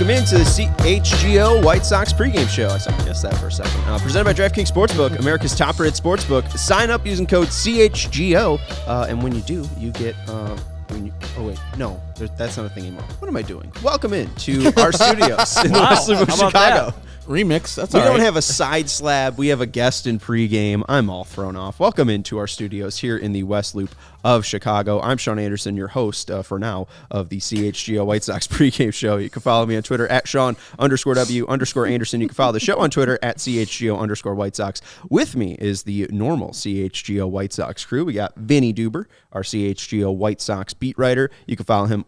Welcome into the CHGO White Sox Pregame Show. I second-guessed that for a second. Presented by DraftKings Sportsbook, America's top-rated sportsbook. Sign up using code CHGO, and when you do, you get... that's not a thing anymore. What am I doing? Welcome in to our studios in the West Loop of Chicago. Remix, that's we all right. We don't have a side slab. We have a guest in pregame. I'm all thrown off. Welcome into our studios here in the West Loop of Chicago. I'm Sean Anderson, your host for now of the CHGO White Sox Pregame Show. You can follow me on Twitter at Sean_W_Anderson. You can follow the show on Twitter at CHGO_White Sox. With me is the normal CHGO White Sox crew. We got Vinnie Duber, our CHGO White Sox beat writer. You can follow him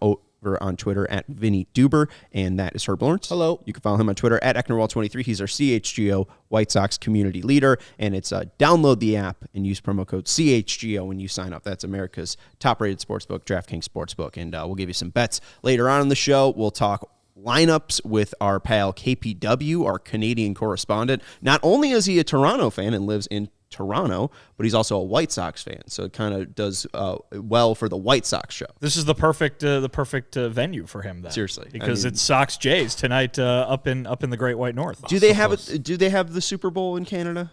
on Twitter at Vinnie Duber, and that is Herb Lawrence. Hello. You can follow him on Twitter at Ecknerwall23. He's our CHGO White Sox community leader, and it's download the app and use promo code CHGO when you sign up. That's America's top-rated sportsbook, DraftKings Sportsbook, and we'll give you some bets later on in the show. We'll talk lineups with our pal KPW, our Canadian correspondent. Not only is he a Toronto fan and lives in Toronto, but he's also a White Sox fan, so it kind of does well for the White Sox show. This is the perfect venue for him, then. Seriously, because it's Sox Jays tonight up in the Great White North. Do they have Do they have the Super Bowl in Canada?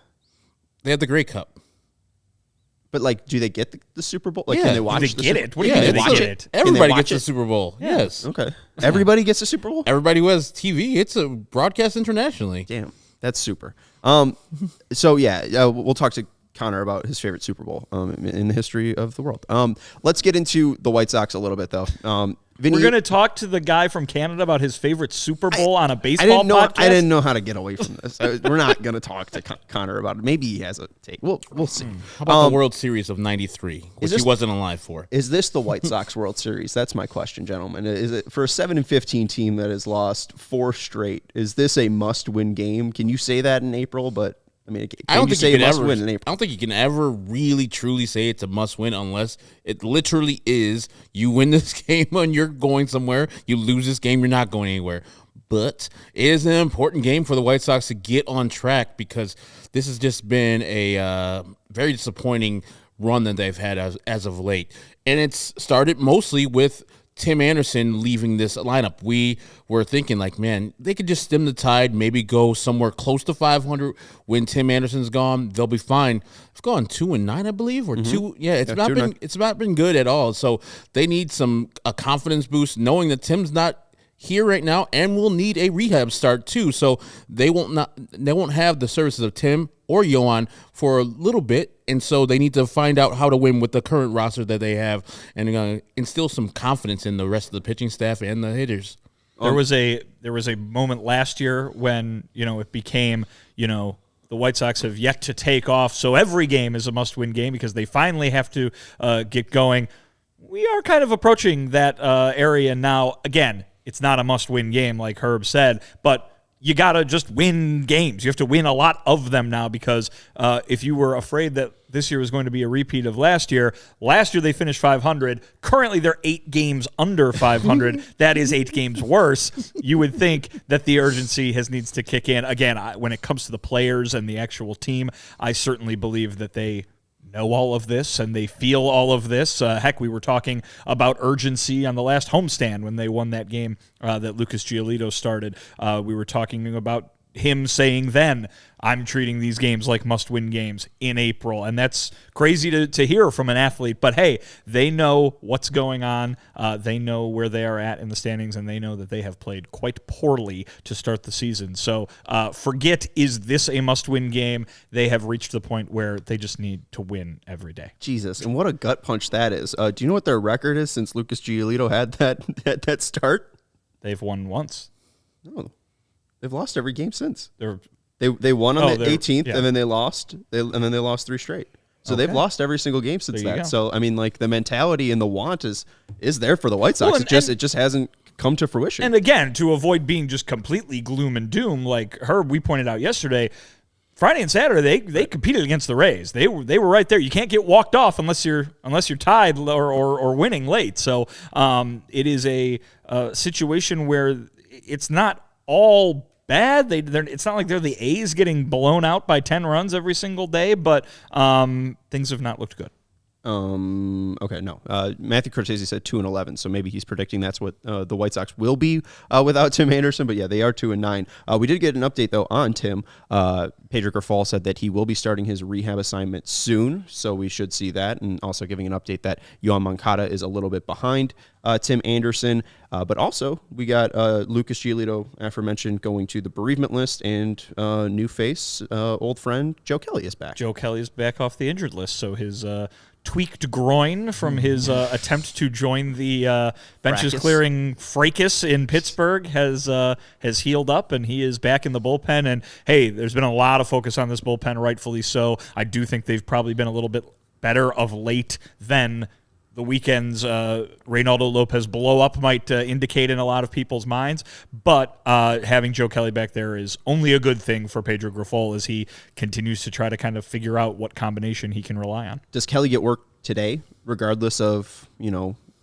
They have the Grey Cup, but do they get the Super Bowl? Can they watch? Do they get it? What do you mean they watch it? Everybody gets the Super Bowl. Yeah. Yes. Okay. Everybody gets the Super Bowl. Everybody who has TV. It's a broadcast internationally. Damn. That's super. So we'll talk to Connor about his favorite Super Bowl in the history of the world. Let's get into the White Sox a little bit, though. Vinny, we're going to talk to the guy from Canada about his favorite Super Bowl on a baseball podcast? I didn't know how to get away from this. We're not going to talk to Connor about it. Maybe he has a take. We'll see. How about the World Series of '93, which he wasn't alive for? Is this the White Sox World Series? That's my question, gentlemen. Is it for a 7-15 team that has lost 4 straight? Is this a must-win game? Can you say that in April? But I mean, I don't think you can ever win in April? I don't think you can ever really truly say it's a must win unless it literally is. You win this game when you're going somewhere. You lose this game, you're not going anywhere. But it is an important game for the White Sox to get on track because this has just been a very disappointing run that they've had as of late. And it's started mostly with Tim Anderson leaving this lineup. We were thinking, man, they could just stem the tide, maybe go somewhere close to 500 when Tim Anderson's gone. They'll be fine. It's gone 2-9, I believe, or 2. Yeah, it's not been good at all. So they need a confidence boost, knowing that Tim's not here right now and will need a rehab start too. So they won't have the services of Tim or Yohan for a little bit, and so they need to find out how to win with the current roster that they have and instill some confidence in the rest of the pitching staff and the hitters. There was a moment last year when it became the White Sox have yet to take off, so every game is a must-win game because they finally have to get going. We are kind of approaching that area now. Again, it's not a must-win game like Herb said, but you got to just win games. You have to win a lot of them now because if you were afraid that this year was going to be a repeat of last year they finished 500. Currently, they're 8 games under 500. That is 8 games worse. You would think that the urgency needs to kick in. Again, when it comes to the players and the actual team, I certainly believe that they know all of this and they feel all of this. Heck, we were talking about urgency on the last homestand when they won that game that Lucas Giolito started. We were talking about him saying then, I'm treating these games like must-win games in April. And that's crazy to hear from an athlete. But, hey, they know what's going on. They know where they are at in the standings, and they know that they have played quite poorly to start the season. So forget, is this a must-win game? They have reached the point where they just need to win every day. Jesus, and what a gut punch that is. Do you know what their record is since Lucas Giolito had that start? They've won once. No. They've lost every game since. They won on the 18th, and then they lost. And then they lost 3 straight. So they've lost every single game since that. So I mean, the mentality and the want is there for the White Sox. It just hasn't come to fruition. And again, to avoid being just completely gloom and doom, like Herb, we pointed out yesterday, Friday and Saturday they competed against the Rays. They were right there. You can't get walked off unless you're tied or winning late. So it is a situation where it's not all bad. It's not like they're the A's getting blown out by 10 runs every single day, but things have not looked good. Okay, no. Matthew Cortese said 2-11, so maybe he's predicting that's what the White Sox will be without Tim Anderson. But yeah, they are 2-9. We did get an update though on Tim. Pedro Grifol said that he will be starting his rehab assignment soon, so we should see that. And also giving an update that Yohan Moncada is a little bit behind Tim Anderson. But also we got Lucas Giolito, aforementioned, going to the bereavement list, and new face, old friend Joe Kelly is back. Joe Kelly is back off the injured list, so his tweaked groin from his attempt to join the benches clearing fracas in Pittsburgh has healed up, and he is back in the bullpen. And hey, there's been a lot of focus on this bullpen, rightfully so. I do think they've probably been a little bit better of late than the weekend's Reynaldo Lopez blow-up might indicate in a lot of people's minds. But having Joe Kelly back there is only a good thing for Pedro Grifol as he continues to try to kind of figure out what combination he can rely on. Does Kelly get work today, regardless of,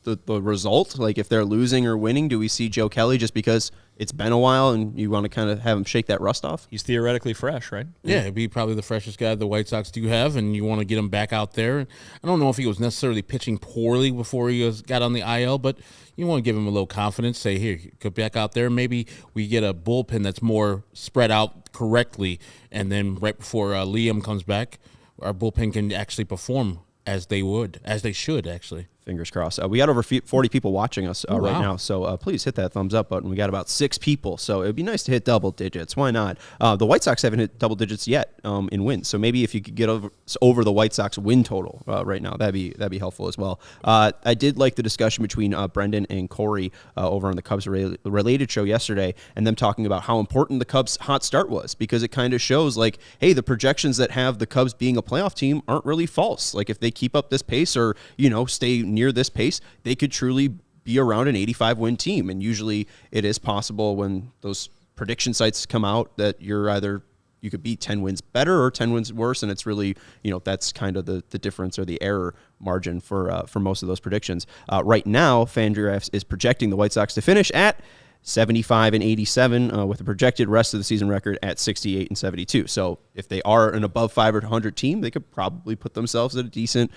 the result? Like, if they're losing or winning, do we see Joe Kelly just because it's been a while and you want to kind of have him shake that rust off? He's theoretically fresh, right? Yeah, he'd be probably the freshest guy the White Sox do have, and you want to get him back out there. I don't know if he was necessarily pitching poorly before he got on the IL, but you want to give him a little confidence. Say, here, go back out there. Maybe we get a bullpen that's more spread out correctly, and then right before Liam comes back, our bullpen can actually perform as they should, actually. Fingers crossed. We got over 40 people watching us right now, so please hit that thumbs up button. We got about 6 people, so it would be nice to hit double digits. Why not? The White Sox haven't hit double digits yet in wins, so maybe if you could get over the White Sox win total right now, that'd be helpful as well. I did like the discussion between Brendan and Corey over on the Cubs related show yesterday, and them talking about how important the Cubs' hot start was, because it kind of shows like, hey, the projections that have the Cubs being a playoff team aren't really false. Like, if they keep up this pace or stay near this pace, they could truly be around an 85-win team. And usually it is possible when those prediction sites come out that you could be 10 wins better or 10 wins worse, and it's really, that's kind of the difference or the error margin for most of those predictions. Right now, Fangraphs is projecting the White Sox to finish at 75-87 with a projected rest of the season record at 68-72. So if they are an above 500 team, they could probably put themselves at a decent,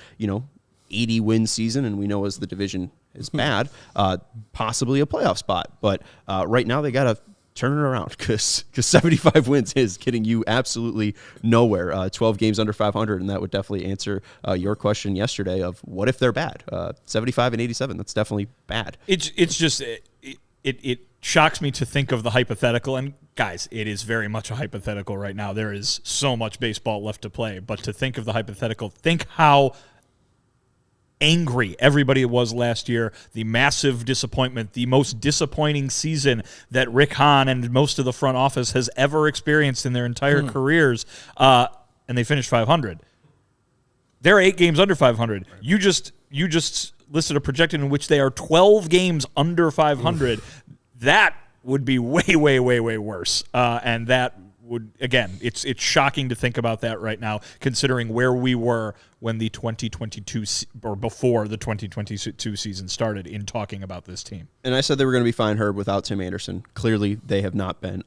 80-win season, and we know as the division is bad, possibly a playoff spot. But right now they got to turn it around, because 75 wins is getting you absolutely nowhere. 12 games under 500, and that would definitely answer your question yesterday of what if they're bad. 75-87, that's definitely bad. It's just it shocks me to think of the hypothetical, and guys, it is very much a hypothetical right now. There is so much baseball left to play, but to think of the hypothetical, think how angry everybody was last year, the massive disappointment, the most disappointing season that Rick Hahn and most of the front office has ever experienced in their entire careers, and they finished 500. They're 8 games under 500. You just listed a projection in which they are 12 games under 500. That would be way, way, way, way worse, and that would, again, it's shocking to think about that right now, considering where we were when the 2022 or before the 2022 season started in talking about this team. And I said they were going to be fine, Herb, without Tim Anderson. Clearly, they have not been.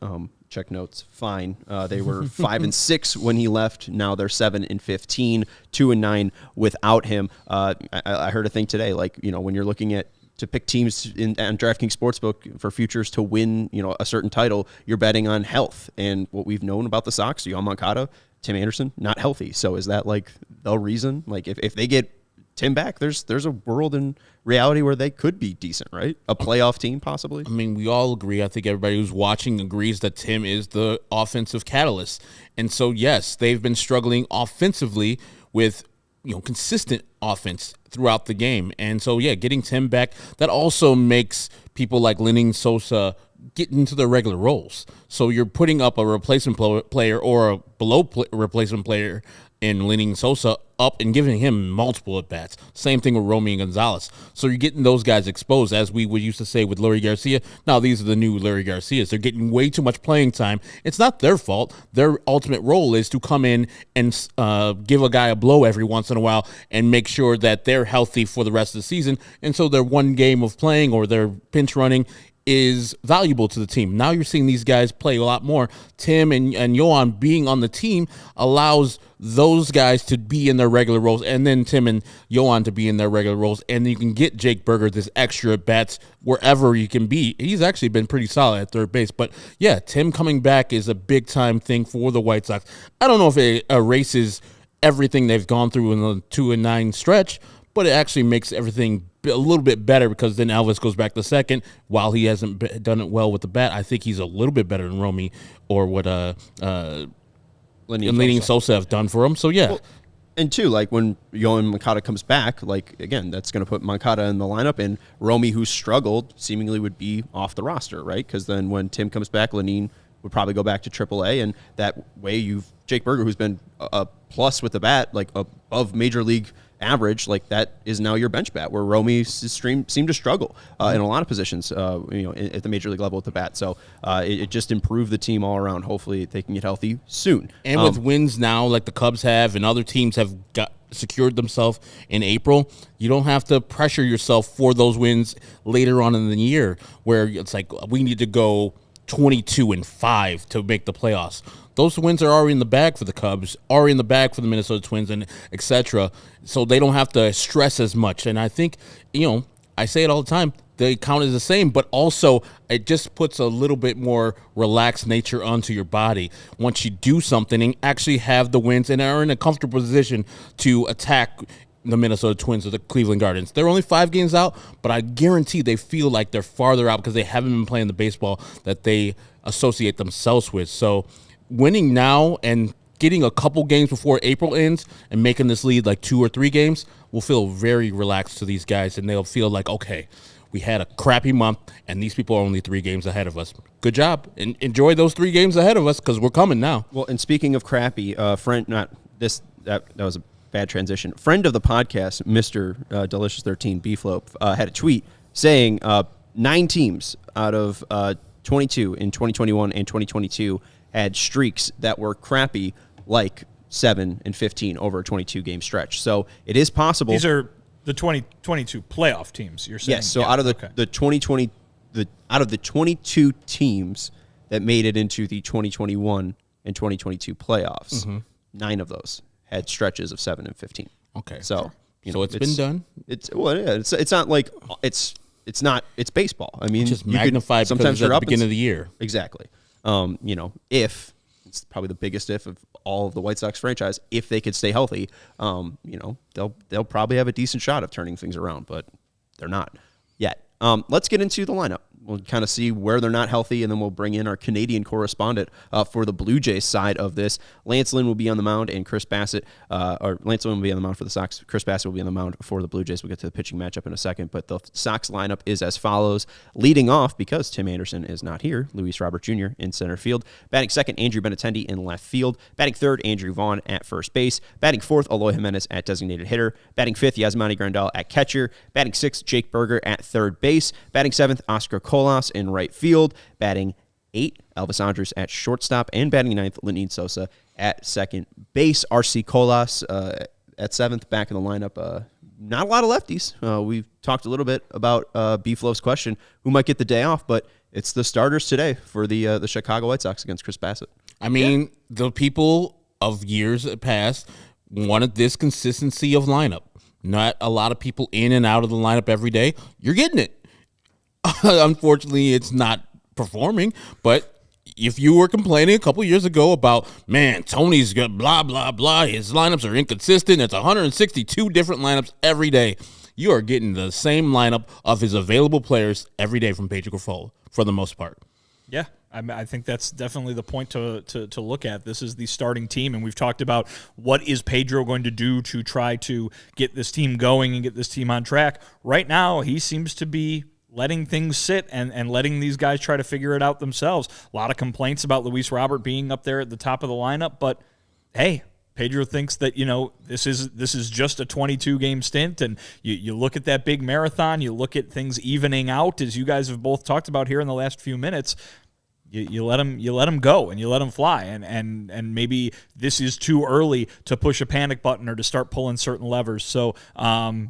Check notes. Fine. They were 5-6 when he left. Now they're 7-15, 2-9 without him. I heard a thing today, like, when you're looking at to pick teams on DraftKings Sportsbook for futures to win, a certain title, you're betting on health. And what we've known about the Sox, Yohan Moncada, Tim Anderson, not healthy. So is that like the reason? Like, if they get Tim back, there's a world in reality where they could be decent, right? A playoff team, possibly. I mean, we all agree. I think everybody who's watching agrees that Tim is the offensive catalyst. And so, yes, they've been struggling offensively with consistent offense throughout the game. And so, yeah, getting Tim back, that also makes people like Lynn Sosa get into their regular roles. So you're putting up a replacement player or a replacement player in Lynn Sosa up and giving him multiple at-bats. Same thing with Romy and Gonzalez. So you're getting those guys exposed, as we would used to say with Larry Garcia. Now these are the new Larry Garcias. They're getting way too much playing time. It's not their fault. Their ultimate role is to come in and give a guy a blow every once in a while and make sure that they're healthy for the rest of the season. And so their one game of playing or their pinch running is valuable to the team. Now you're seeing these guys play a lot more. Tim and Johan being on the team allows those guys to be in their regular roles, and then Tim and Johan to be in their regular roles, and you can get Jake Berger this extra at bats wherever you can be. He's actually been pretty solid at third base, but yeah, Tim coming back is a big time thing for the White Sox. I don't know if it erases everything they've gone through in the 2-9 stretch, but it actually makes everything a little bit better, because then Elvis goes back to second. While he hasn't done it well with the bat, I think he's a little bit better than Romy or what Lynn Sosa have done for him. So yeah. Well, and two, like when Yohan Moncada comes back, like again, that's going to put Moncada in the lineup, and Romy, who struggled, seemingly would be off the roster, right? Because then when Tim comes back, Lenine would probably go back to AAA, and that way you've Jake Berger, who's been a plus with the bat, like above major league average, like that is now your bench bat, where Romy seemed to struggle in a lot of positions, at the major league level with the bat. So it just improved the team all around. Hopefully they can get healthy soon. And with wins now, like the Cubs have and other teams have secured themselves in April, you don't have to pressure yourself for those wins later on in the year, where it's like we need to go 22-5 to make the playoffs. Those wins are already in the bag for the Cubs, already in the bag for the Minnesota Twins, and etc. So they don't have to stress as much. And I think, I say it all the time, the count is the same, but also it just puts a little bit more relaxed nature onto your body once you do something and actually have the wins and are in a comfortable position to attack the Minnesota Twins or the Cleveland Guardians. They're only 5 games out, but I guarantee they feel like they're farther out because they haven't been playing the baseball that they associate themselves with. So winning now and getting a couple games before April ends and making this lead like 2 or 3 games will feel very relaxed to these guys, and they'll feel like, okay, we had a crappy month, and these people are only 3 games ahead of us. Good job. And enjoy those 3 games ahead of us, because we're coming now. Well, and speaking of crappy, that was a bad transition. Friend of the podcast, Mr. Delicious13 Beefloaf, had a tweet saying 9 teams out of 22 in 2021 and 2022 had streaks that were crappy, like 7 and 15 over a 22-game stretch. So it is possible. These are the 2022 playoff teams, you're saying? Yes. So out of the 2020, out of the 22 teams that made it into the 2021 and 2022 playoffs, 9 of those had stretches of 7 and 15. Okay. So it's been done. It's not like it's baseball. I mean, just magnified sometimes at the beginning of the year. Exactly. If it's probably the biggest if of all of the White Sox franchise, if they could stay healthy, they'll probably have a decent shot of turning things around, but they're not yet. Let's get into the lineup. We'll kind of see where they're not healthy, and then we'll bring in our Canadian correspondent for the Blue Jays side of this. Lance Lynn will be on the mound, and Chris Bassitt, or Lance Lynn will be on the mound for the Sox. Chris Bassitt will be on the mound for the Blue Jays. We'll get to the pitching matchup in a second, but the Sox lineup is as follows. Leading off, because Tim Anderson is not here, Luis Robert Jr. in center field. Batting second, Andrew Benintendi in left field. Batting third, Andrew Vaughn at first base. Batting fourth, Eloy Jimenez at designated hitter. Batting fifth, Yasmani Grandal at catcher. Batting sixth, Jake Berger at third base. Batting seventh, Oscar Colas in right field. Batting 8, Elvis Andrus at shortstop, and batting 9th, Lenine Sosa at second base. RC Colas at 7th, back in the lineup. Not a lot of lefties. We've talked a little bit about Beefloaf's question, who might get the day off, but it's the starters today for the Chicago White Sox against Chris Bassitt. I mean, the people of years past wanted this consistency of lineup. Not a lot of people in and out of the lineup every day. You're getting it. Unfortunately, it's not performing, but if you were complaining a couple years ago about, man, Tony's got blah, blah, blah, his lineups are inconsistent, it's 162 different lineups every day, you are getting the same lineup of his available players every day from Pedro Grifol for the most part. Yeah. I think that's definitely the point to look at. This is the starting team, and we've talked about what is Pedro going to do to try to get this team going and get this team on track. Right now, he seems to be letting things sit and letting these guys try to figure it out themselves. A lot of complaints about Luis Robert being up there at the top of the lineup, but hey, Pedro thinks that, this is just a 22-game stint, and you look at that big marathon, you look at things evening out, as you guys have both talked about here in the last few minutes. you let them go and you let them fly, and maybe this is too early to push a panic button or to start pulling certain levers. So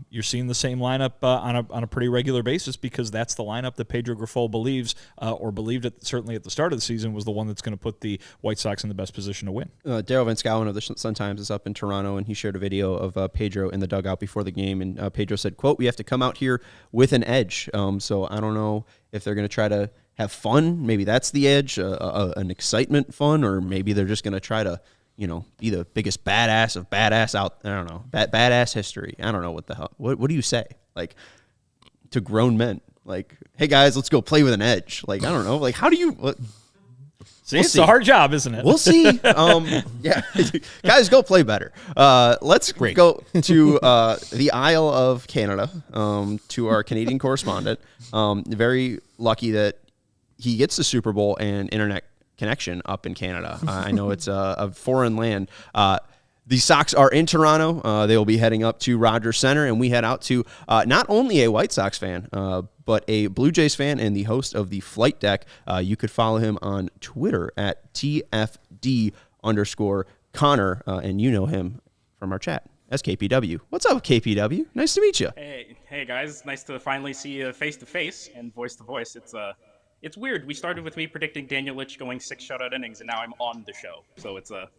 you're seeing the same lineup on a pretty regular basis, because that's the lineup that Pedro Grifol believes or believed certainly at the start of the season was the one that's going to put the White Sox in the best position to win. Daryl Van Schouwen of the Sun-Times is up in Toronto, and he shared a video of Pedro in the dugout before the game, and Pedro said, quote, "We have to come out here with an edge." So I don't know if they're going to try to have fun. Maybe that's the edge, an excitement fun, or maybe they're just going to try to, be the biggest badass of badass out. I don't know, badass history. I don't know what the hell. What do you say, like, to grown men? Like, hey guys, let's go play with an edge. Like, I don't know. Like, how do you? It's a hard job, isn't it? We'll see. Yeah, guys, go play better. Let's go to the Isle of Canada, to our Canadian correspondent. Very lucky that he gets the Super Bowl and internet connection up in Canada. I know it's a foreign land. The Sox are in Toronto. They will be heading up to Rogers Center, and we head out to not only a White Sox fan, but a Blue Jays fan and the host of the Flight Deck. You could follow him on Twitter at TFD_Connor, and you know him from our chat as KPW. What's up, KPW? Nice to meet you. Hey guys, nice to finally see you face to face and voice to voice. It's weird. We started with me predicting Daniel Litch going 6 shutout innings, and now I'm on the show. So it's a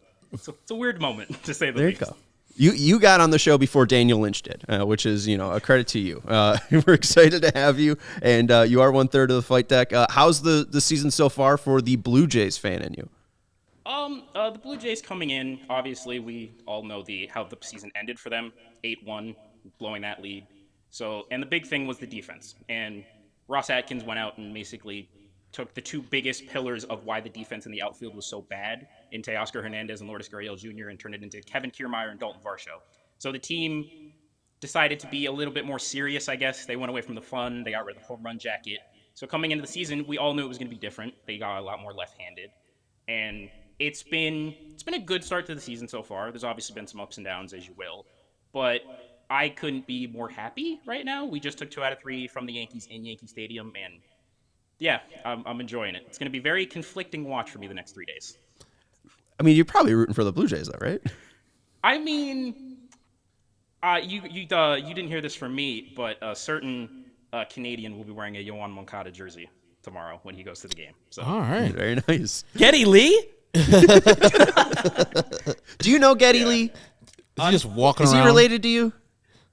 weird moment, to say the least. There you go. You got on the show before Daniel Lynch did, which is, a credit to you. We're excited to have you, and you are 1/3 of the Flight Deck. How's the season so far for the Blue Jays fan in you? The Blue Jays coming in, obviously we all know how the season ended for them, 8-1, blowing that lead. So, and the big thing was the defense, and Ross Atkins went out and basically took the two biggest pillars of why the defense in the outfield was so bad in Teoscar Hernandez and Lourdes Gurriel Jr. and turned it into Kevin Kiermaier and Dalton Varsho. So the team decided to be a little bit more serious, I guess. They went away from the fun. They got rid of the home run jacket. So coming into the season, we all knew it was going to be different. They got a lot more left-handed. And it's been a good start to the season so far. There's obviously been some ups and downs, as you will. But I couldn't be more happy right now. We just took 2 out of 3 from the Yankees in Yankee Stadium, and yeah, I'm enjoying it. It's going to be very conflicting watch for me the next 3 days. I mean, you're probably rooting for the Blue Jays, though, right? I mean, you didn't hear this from me, but a certain Canadian will be wearing a Yoan Moncada jersey tomorrow when he goes to the game. So. All right. Very nice. Geddy Lee? Do you know Geddy Lee? Is he just walking around? Is he related to you?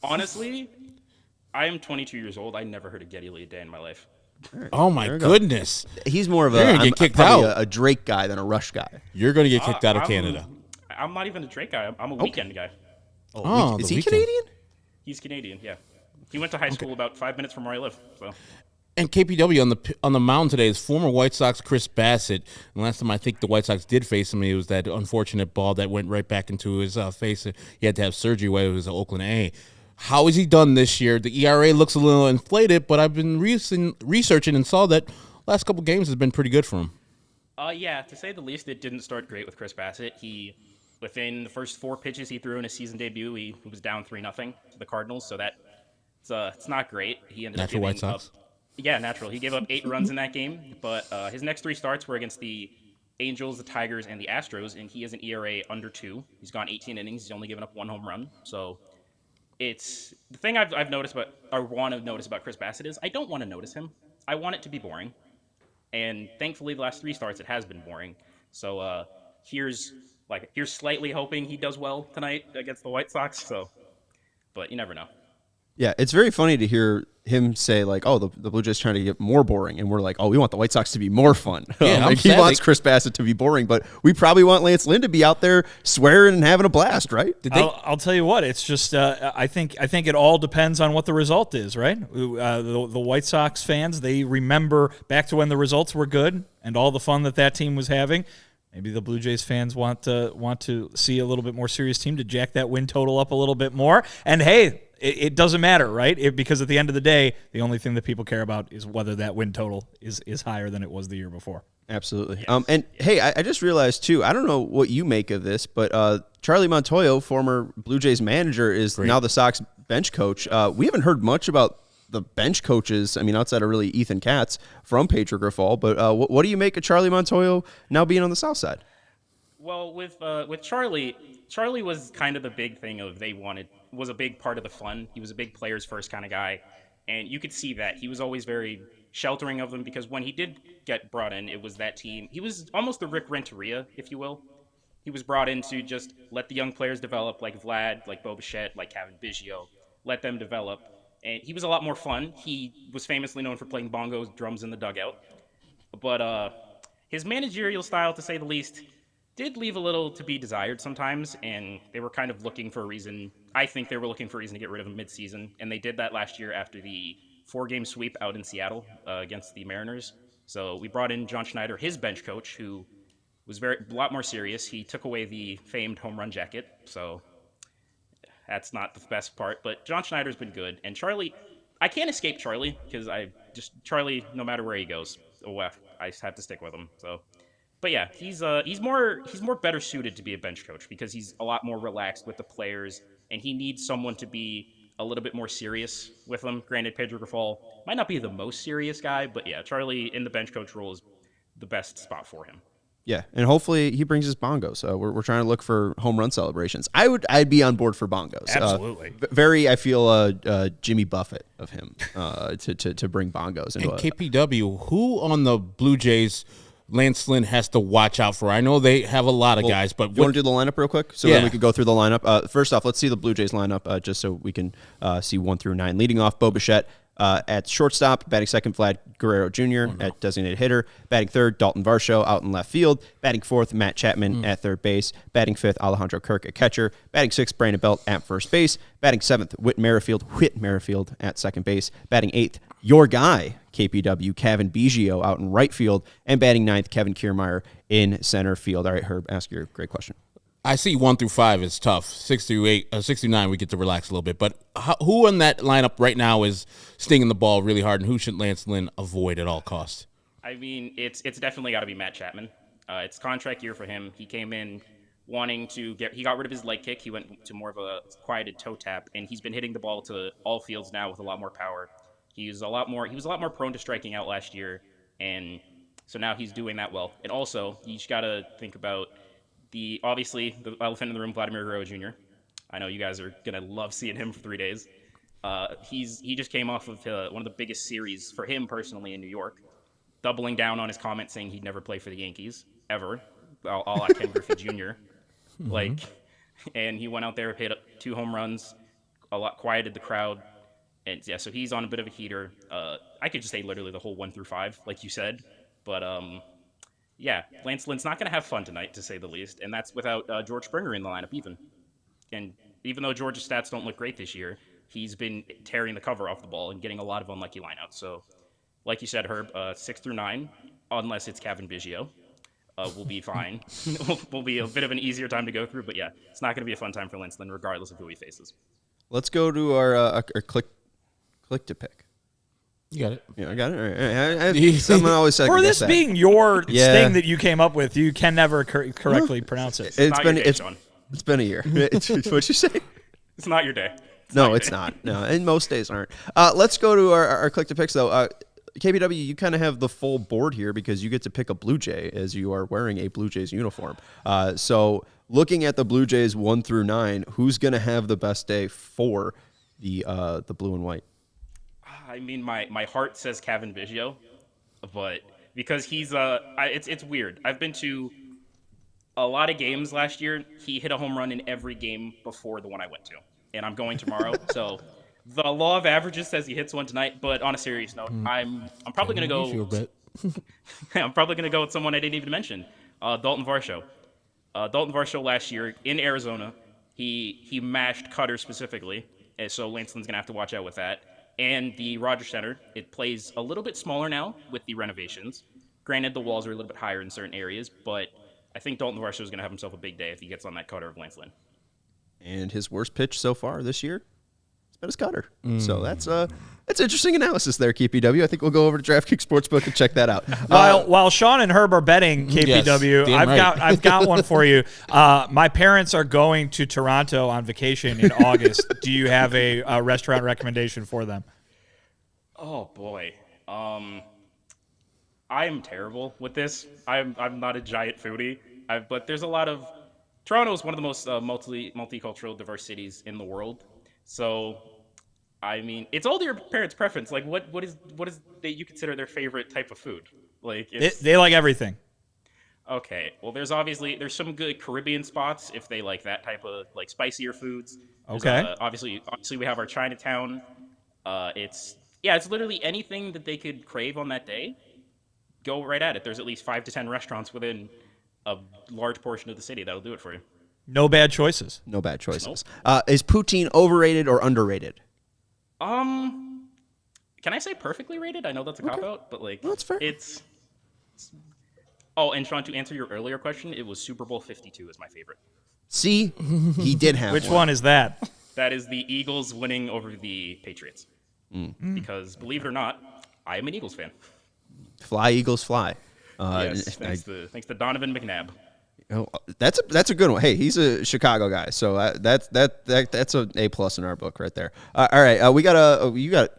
Honestly, I am 22 years old. I never heard of Geddy Lee a day in my life. Right, oh my goodness! He's more of You're gonna get kicked out. A Drake guy than a Rush guy. You're going to get kicked out of Canada. I'm not even a Drake guy. I'm a Weekend guy. Oh, is he Weeknd. Canadian? He's Canadian. Yeah, he went to high school about 5 minutes from where I live. So. And KPW on the mound today is former White Sox Chris Bassitt. And last time I think the White Sox did face him, it was that unfortunate ball that went right back into his face. He had to have surgery while he was at Oakland A. How has he done this year? The ERA looks a little inflated, but I've been researching and saw that last couple games has been pretty good for him. Yeah, to say the least, it didn't start great with Chris Bassitt. Within the first 4 pitches he threw in his season debut, he was down 3-0 to the Cardinals, so it's not great. He ended Natural up White Sox? Yeah, natural. He gave up 8 runs in that game, but his next 3 starts were against the Angels, the Tigers, and the Astros, and he has an ERA under 2. He's gone 18 innings. He's only given up 1 home run, so... It's the thing I've noticed want to notice about Chris Bassitt is I don't want to notice him. I want it to be boring. And thankfully the last 3 starts it has been boring. So here's slightly hoping he does well tonight against the White Sox. So but you never know. Yeah, it's very funny to hear him say, like, oh, the Blue Jays trying to get more boring, and we're like, oh, we want the White Sox to be more fun. Yeah, he wants Chris Bassitt to be boring, but we probably want Lance Lynn to be out there swearing and having a blast, right? I'll tell you what, it's just I think it all depends on what the result is, right? The White Sox fans, they remember back to when the results were good and all the fun that team was having. Maybe the Blue Jays fans want to see a little bit more serious team to jack that win total up a little bit more. And hey, it doesn't matter, right? Because at the end of the day, the only thing that people care about is whether that win total is higher than it was the year before. Absolutely. Yes. And hey, I just realized too, I don't know what you make of this, but Charlie Montoyo, former Blue Jays manager, is now the Sox bench coach. We haven't heard much about the bench coaches. I mean, outside of really Ethan Katz from Pedro Grifol. But what do you make of Charlie Montoyo now being on the south side? Well, with Charlie was kind of the big thing of was a big part of the fun. He was a big players first kind of guy, and you could see that he was always very sheltering of them because when he did get brought in, it was that team. He was almost the Rick Renteria, if you will. He was brought in to just let the young players develop, like Vlad, like Bo Bichette, like Kevin Biggio, let them develop. And he was a lot more fun. He was famously known for playing bongos, drums in the dugout. But his managerial style, to say the least, did leave a little to be desired sometimes, and they were kind of looking for a reason. I think they were looking for a reason to get rid of him mid-season, and they did that last year after the 4-game sweep out in Seattle against the Mariners. So we brought in John Schneider, his bench coach, who was a lot more serious. He took away the famed home run jacket, so that's not the best part. But John Schneider's been good, and Charlie, I can't escape Charlie because Charlie, no matter where he goes, I have to stick with him. So. But yeah, he's more better suited to be a bench coach because he's a lot more relaxed with the players, and he needs someone to be a little bit more serious with them. Granted, Pedro Grifol might not be the most serious guy, but yeah, Charlie in the bench coach role is the best spot for him. Yeah, and hopefully he brings his bongos. We're trying to look for home run celebrations. I'd be on board for bongos. Absolutely. I feel Jimmy Buffett of him to bring bongos. And KPW, who on the Blue Jays Lance Lynn has to watch out for? I know they have a lot of guys, but you want to do the lineup real quick? So then we could go through the lineup. First off, let's see the Blue Jays lineup just so we can see 1 through 9. Leading off, Bo Bichette at shortstop. Batting second, Vlad Guerrero Jr. At designated hitter. Batting third, Dalton Varsho out in left field. Batting fourth, Matt Chapman at third base. Batting fifth, Alejandro Kirk at catcher. Batting sixth, Brandon Belt at first base. Batting seventh, Whit Merrifield at second base. Batting eighth, your guy, KPW, Kevin Biggio out in right field. And batting ninth, Kevin Kiermaier in center field. All right, Herb, ask your great question. I see 1 through 5 is tough. 6 through 9, we get to relax a little bit. But who in that lineup right now is stinging the ball really hard, and who should Lance Lynn avoid at all costs? I mean, it's definitely got to be Matt Chapman. It's contract year for him. He came in wanting to he got rid of his leg kick. He went to more of a quieted toe tap, and he's been hitting the ball to all fields now with a lot more power. He was a lot more prone to striking out last year, and so now he's doing that well. And also, you just got to think about obviously the elephant in the room, Vladimir Guerrero Jr. I know you guys are gonna love seeing him for 3 days. He just came off of one of the biggest series for him personally in New York, doubling down on his comment saying he'd never play for the Yankees ever, a la Ken Griffey Jr. And he went out there, hit 2 home runs, quieted the crowd. And yeah, so he's on a bit of a heater. I could just say literally the whole 1 through 5, like you said. But yeah, Lance Lynn's not going to have fun tonight, to say the least. And that's without George Springer in the lineup even. And even though George's stats don't look great this year, he's been tearing the cover off the ball and getting a lot of unlucky lineouts. So, like you said, Herb, 6 through 9, unless it's Kevin Biggio, will be fine. will be a bit of an easier time to go through. But yeah, it's not going to be a fun time for Lance Lynn, regardless of who he faces. Let's go to our click to pick. You got it. Yeah, I got it. Someone always said for this being your thing that you came up with, you can never correctly pronounce it. It's been a year. What'd you say? It's not your day. It's not. No, and most days aren't. Let's go to our click to picks though. KBW, you kind of have the full board here because you get to pick a Blue Jay as you are wearing a Blue Jays uniform. So looking at the Blue Jays 1 through 9, who's going to have the best day for the blue and white? I mean, my heart says Kevin Biggio, but because he's it's weird. I've been to a lot of games last year. He hit a home run in every game before the one I went to, and I'm going tomorrow. So the law of averages says he hits one tonight. But on a serious note, I'm probably gonna go. I'm probably gonna go with someone I didn't even mention, Dalton Varsho. Dalton Varsho last year in Arizona, he mashed cutter specifically, and so Lance Lynn's gonna have to watch out with that. And the Rogers Center, it plays a little bit smaller now with the renovations. Granted, the walls are a little bit higher in certain areas, but I think Dalton Varsho is going to have himself a big day if he gets on that cutter of Lance Lynn. And his worst pitch so far this year has been his cutter. So that's interesting analysis there, KPW. I think we'll go over to DraftKings Sportsbook and check that out. While Sean and Herb are betting, KPW, yes, I've got one for you. My parents are going to Toronto on vacation in August. Do you have a restaurant recommendation for them? Oh boy. I'm terrible with this. I'm not a giant foodie. But there's a lot of Toronto is one of the most multicultural, diverse cities in the world. So, I mean, it's all to your parents' preference. Like, what is that you consider their favorite type of food? Like, it's They like everything. okay. Well, there's some good Caribbean spots if they like that type of like spicier foods. Okay. Obviously, we have our Chinatown. It's it's literally anything that they could crave on that day. Go right at it. There's at least 5 to 10 restaurants within a large portion of the city that'll do it for you. No bad choices. No bad choices. Is poutine overrated or underrated? Can I say perfectly rated? I know that's a cop out, but like That's fair. It's Oh, and Sean, to answer your earlier question, it was Super Bowl 52 is my favorite. See, he did have Which one is that? That is the Eagles winning over the Patriots. Because believe it or not, I am an Eagles fan. Fly, Eagles, fly. Yes, thanks to Donovan McNabb. That's a good one. Hey, he's a Chicago guy, so that's an A+ in our book right there. All right, you got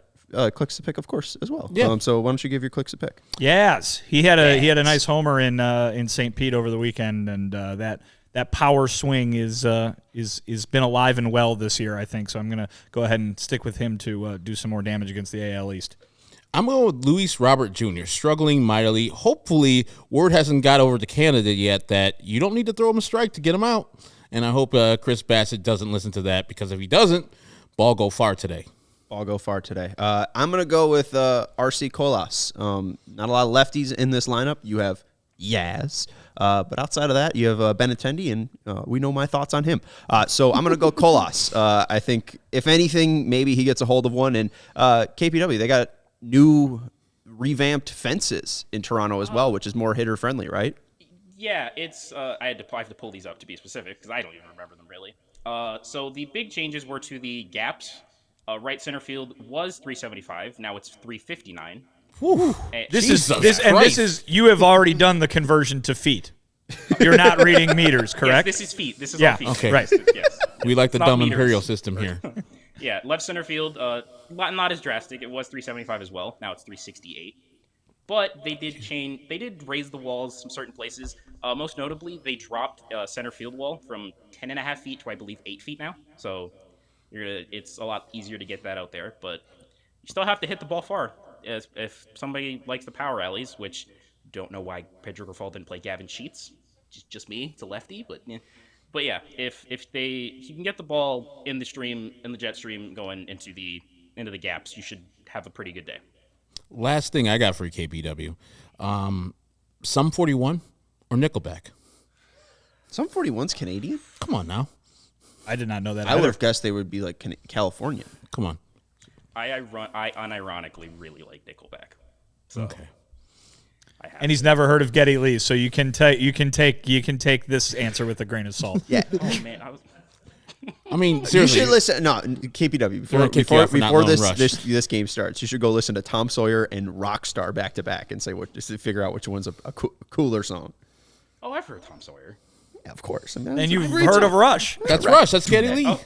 clicks to pick, of course, as well. Yeah. So why don't you give your clicks to pick? Yes, he had a nice homer in St. Pete over the weekend, and that power swing is been alive and well this year, I think. So I'm gonna go ahead and stick with him to do some more damage against the AL East. I'm going with Luis Robert Jr., struggling mightily. Hopefully, word hasn't got over to Canada yet that you don't need to throw him a strike to get him out. And I hope Chris Bassitt doesn't listen to that, because if he doesn't, ball go far today. I'll go far today. I'm going to go with RC Colas. Not a lot of lefties in this lineup. You have Yaz. But outside of that, you have Benintendi, and we know my thoughts on him. So I'm going to go Colas. I think, if anything, maybe he gets a hold of one. And KPW, they got new revamped fences in Toronto as well, which is more hitter-friendly, right? Yeah, it's I have to pull these up to be specific because I don't even remember them really. So the big changes were to the gaps. Right center field was 375. Now it's 359. Whew. This Christ. is you have already done the conversion to feet. You're not reading meters, correct? Yes, this is feet. This is Yeah, all feet. okay. Right. Yes. We like the Not dumb meters. imperial system here. Yeah, left center field, not as drastic. It was 375 as well. Now it's 368. But they did change. They did raise the walls some certain places. Most notably, they dropped center field wall from 10.5 feet to I believe 8 feet now. So it's a lot easier to get that out there. But you still have to hit the ball far. If somebody likes the power alleys, which don't know why Pedro Grifol didn't play Gavin Sheets, just me, it's a lefty, but yeah, if you can get the ball in the jet stream going into the gaps, you should have a pretty good day. Last thing I got for you, KPW. Sum 41 or Nickelback? Some 41's Canadian. Come on now. I did not know that. I would have guessed they would be like California. Come on. I unironically really like Nickelback. So Okay. And he's never heard of Geddy Lee, so you can take this answer with a grain of salt. Yeah. oh man, I mean, You seriously. should listen. No, KPW. Gonna kick you out for not Before knowing Rush. this game starts, you should go listen to Tom Sawyer and Rockstar back to back and just to figure out which one's a cooler song. Oh, I've heard Tom Sawyer. Yeah, of course. I mean, And you've heard of Rush. That's Rush. That's Geddy Lee. Oh,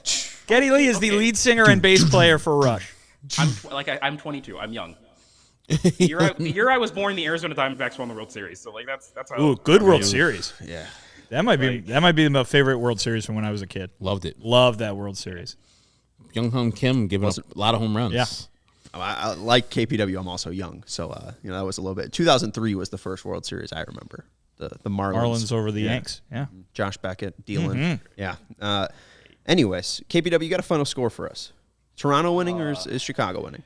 Geddy Lee is the lead singer and bass player for Rush. I'm 22. I'm young. The year I was born, the Arizona Diamondbacks won the World Series. So like that's how. Ooh, good World Series. yeah. That might be my favorite World Series from when I was a kid. Loved it. Loved that World Series. Young Hung Kim giving up a lot of home runs. Yeah. I like KPW. I'm also young, so that was a little bit. 2003 was the first World Series I remember. The Marlins over the Yanks. Yeah. Josh Beckett dealing. Yeah. Anyways, KPW, you got a final score for us? Toronto winning or is Chicago winning?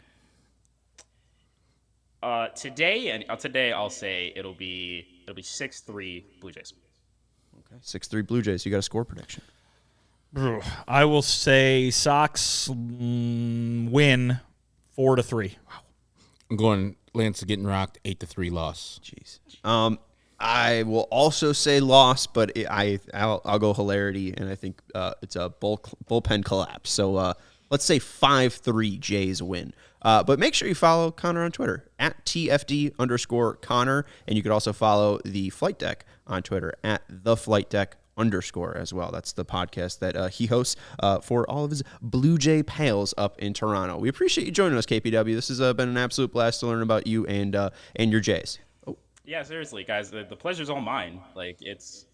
Today I'll say it'll be 6-3 Blue Jays. Okay. 6-3 Blue Jays. You got a score prediction? I will say Sox win 4-3. I'm going Lance getting rocked 8-3 loss. Jeez. I will also say loss, but I'll go hilarity, and I think it's a bullpen collapse. So let's say 5-3 Jays win. But make sure you follow Connor on Twitter at TFD_Connor, and you could also follow the Flight Deck on Twitter at the Flight Deck _ as well. That's the podcast that he hosts for all of his Blue Jay pals up in Toronto. We appreciate you joining us, KPW. This has been an absolute blast to learn about you and your Jays. Oh. Yeah, seriously, guys, the pleasure's all mine. Like, it's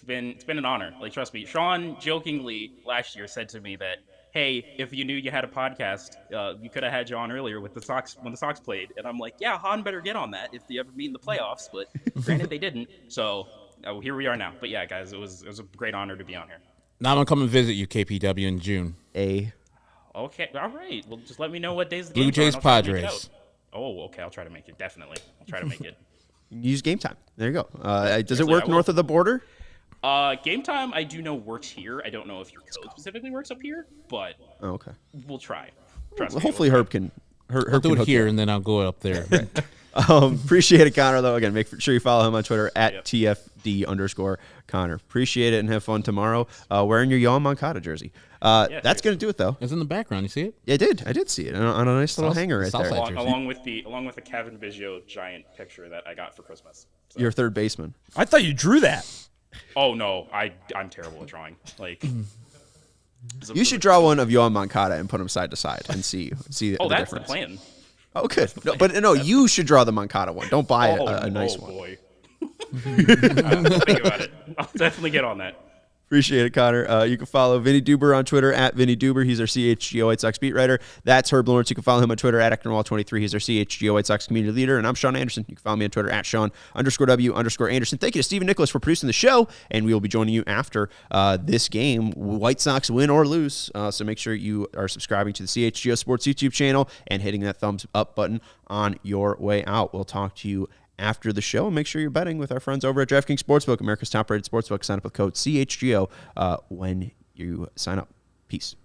been an honor. Like, trust me. Sean jokingly last year said to me that, hey, if you knew you had a podcast, you could have had you on earlier with the Sox when the Sox played. And I'm like, yeah, Han better get on that if they ever meet in the playoffs. But granted, they didn't. So here we are now. But yeah, guys, it was a great honor to be on here. Now I'm gonna come and visit you, KPW, in June. Okay, all right. Well, just let me know what days the Blue games Jays are, and I'll try to make it Padres. out. Oh, okay. I'll try to make it. Definitely. I'll try to make it. Use Game Time. There you go. Does it seriously, work I will. north of the border? Game Time, I do know works here. I don't know if your code specifically works up here, but Oh, okay. we'll try. Trust me, Hopefully Herb can. I'll Herb do can it hook you here, up. and then I'll go up there. Appreciate it, Connor, though. Again, make sure you follow him on Twitter at @TFD_Connor. Appreciate it and have fun tomorrow wearing your Yohan Moncada jersey. That's going to do it, though. It's in the background. You see it? Yeah, I did see it on a nice little hanger right there. Southside jersey. along with the Kevin Biggio giant picture that I got for Christmas. So. Your third baseman. I thought you drew that. Oh no, I'm terrible at drawing. Like, You should draw one of Yohan Moncada and put them side to side and see oh, the that's difference. the plan. Oh, good. No, you should draw the Moncada one. Don't buy a nice one. Boy. I'll think about it. I'll definitely get on that. Appreciate it, Connor. You can follow Vinnie Duber on Twitter at Vinnie Duber. He's our CHGO White Sox beat writer. That's Herb Lawrence. You can follow him on Twitter at Ecknerwall23. He's our CHGO White Sox community leader. And I'm Sean Anderson. You can follow me on Twitter at Sean_W_Anderson. Thank you to Stephen Nicholas for producing the show. And we will be joining you after this game. White Sox win or lose. So make sure you are subscribing to the CHGO Sports YouTube channel and hitting that thumbs up button on your way out. We'll talk to you after the show. Make sure you're betting with our friends over at DraftKings Sportsbook, America's top-rated sportsbook. Sign up with code CHGO when you sign up. Peace.